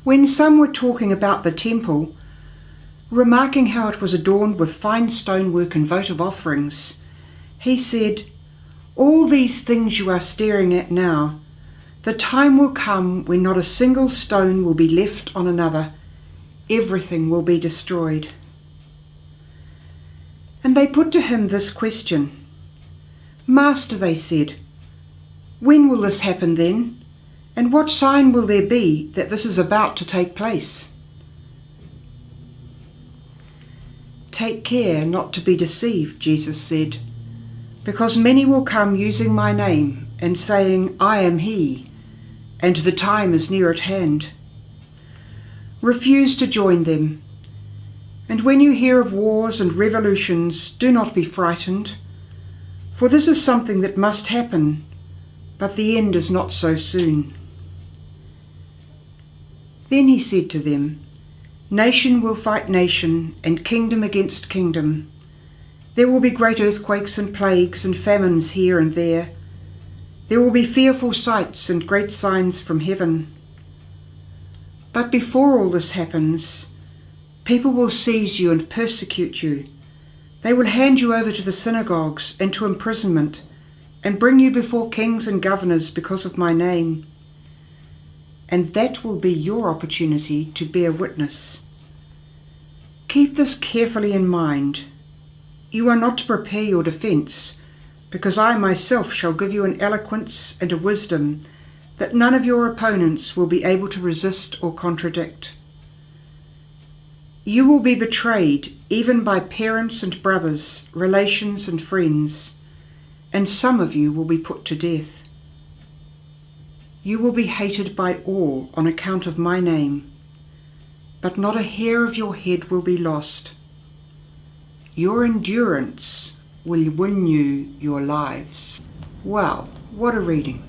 When some were talking about the temple, remarking how it was adorned with fine stonework and votive offerings, he said, "All these things you are staring at now, the time will come when not a single stone will be left on another. Everything will be destroyed." And they put to him this question. "Master," they said, "when will this happen then? And what sign will there be that this is about to take place?" "Take care not to be deceived," Jesus said, "because many will come using my name and saying, 'I am he,' and the time is near at hand. Refuse to join them. And when you hear of wars and revolutions, do not be frightened, for this is something that must happen, but the end is not so soon." Then he said to them, "Nation will fight nation, and kingdom against kingdom. There will be great earthquakes and plagues and famines here and there. There will be fearful sights and great signs from heaven. But before all this happens, people will seize you and persecute you. They will hand you over to the synagogues and to imprisonment, and bring you before kings and governors because of my name. And that will be your opportunity to bear witness. Keep this carefully in mind. You are not to prepare your defence, because I myself shall give you an eloquence and a wisdom that none of your opponents will be able to resist or contradict. You will be betrayed even by parents and brothers, relations and friends, and some of you will be put to death. You will be hated by all on account of my name, but not a hair of your head will be lost. Your endurance will win you your lives." Wow, what a reading.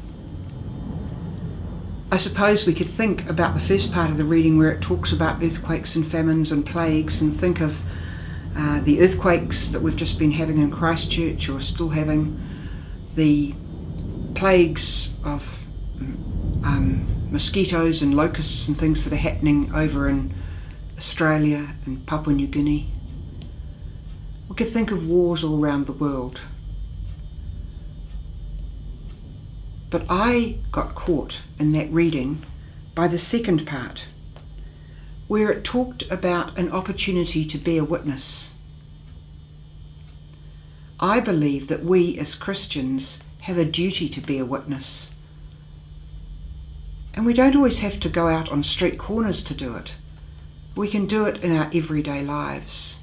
I suppose we could think about the first part of the reading where it talks about earthquakes and famines and plagues, and think of the earthquakes that we've just been having in Christchurch, or still having, the plagues of mosquitoes and locusts and things that are happening over in Australia and Papua New Guinea. We could think of wars all around the world. But I got caught in that reading by the second part, where it talked about an opportunity to bear witness. I believe that we as Christians have a duty to bear witness. And we don't always have to go out on street corners to do it. We can do it in our everyday lives.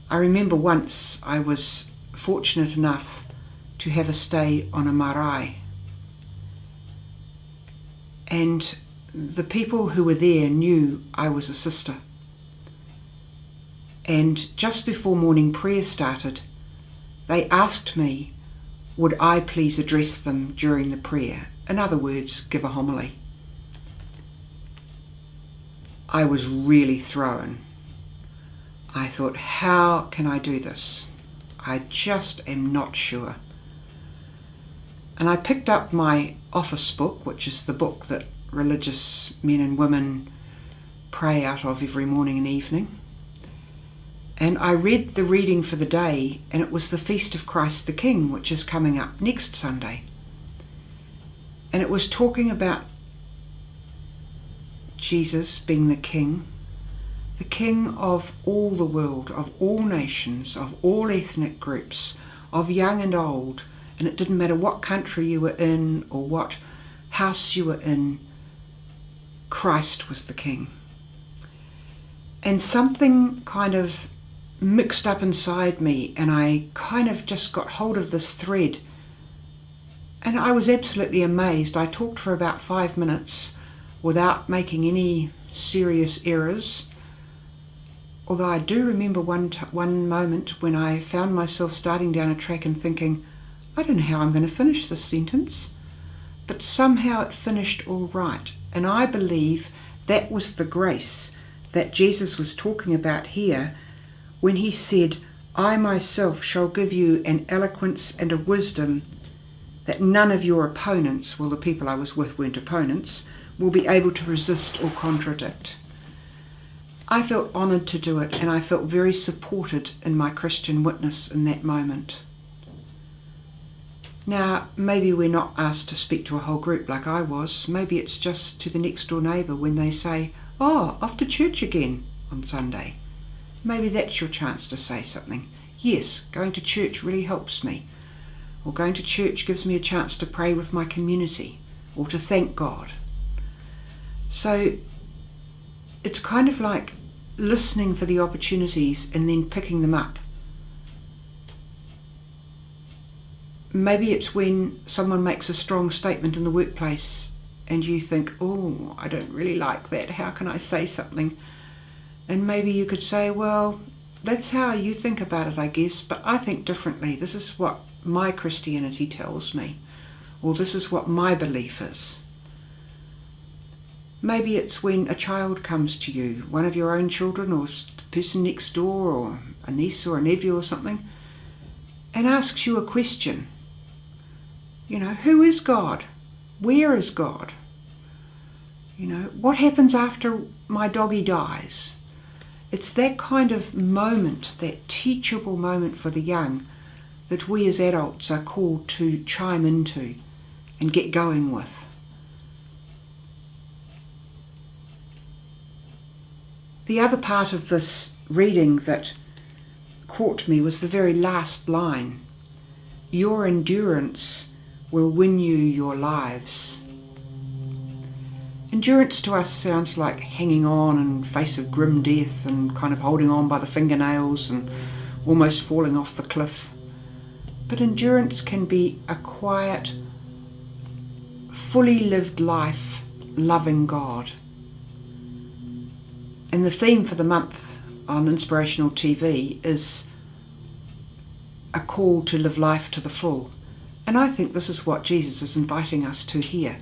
I remember once I was fortunate enough to have a stay on a marae. And the people who were there knew I was a sister. And just before morning prayer started, they asked me, would I please address them during the prayer? In other words, give a homily. I was really thrown. I thought, how can I do this? I just am not sure. And I picked up my office book, which is the book that religious men and women pray out of every morning and evening. And I read the reading for the day, and it was the Feast of Christ the King, which is coming up next Sunday. And it was talking about Jesus being the King of all the world, of all nations, of all ethnic groups, of young and old. And it didn't matter what country you were in or what house you were in, Christ was the King. And something kind of mixed up inside me, and I kind of just got hold of this thread. And I was absolutely amazed. I talked for about 5 minutes without making any serious errors. Although I do remember one moment when I found myself starting down a track and thinking, I don't know how I'm going to finish this sentence. But somehow it finished all right. And I believe that was the grace that Jesus was talking about here when he said, I myself shall give you an eloquence and a wisdom that none of your opponents, well, the people I was with weren't opponents, will be able to resist or contradict. I felt honoured to do it, and I felt very supported in my Christian witness in that moment. Now, maybe we're not asked to speak to a whole group like I was. Maybe it's just to the next door neighbour when they say, "Oh, off to church again on Sunday." Maybe that's your chance to say something. Yes, going to church really helps me. Or going to church gives me a chance to pray with my community or to thank God. So it's kind of like listening for the opportunities and then picking them up. Maybe it's when someone makes a strong statement in the workplace and you think, "Oh, I don't really like that. How can I say something?" And maybe you could say, "Well, that's how you think about it, I guess, but I think differently. This is what my Christianity tells me," or "this is what my belief is." Maybe it's when a child comes to you, one of your own children or the person next door or a niece or a nephew or something, and asks you a question. You know, who is God? Where is God? You know, what happens after my doggy dies? It's that kind of moment, that teachable moment for the young, that we as adults are called to chime into and get going with. The other part of this reading that caught me was the very last line. Your endurance will win you your lives. Endurance to us sounds like hanging on in face of grim death and kind of holding on by the fingernails and almost falling off the cliff. But endurance can be a quiet, fully lived life, loving God. And the theme for the month on Inspirational TV is a call to live life to the full. And I think this is what Jesus is inviting us to here.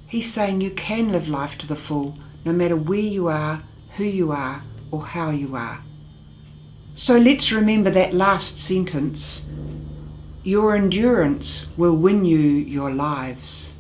He's saying you can live life to the full, no matter where you are, who you are, or how you are. So let's remember that last sentence. Your endurance will win you your lives.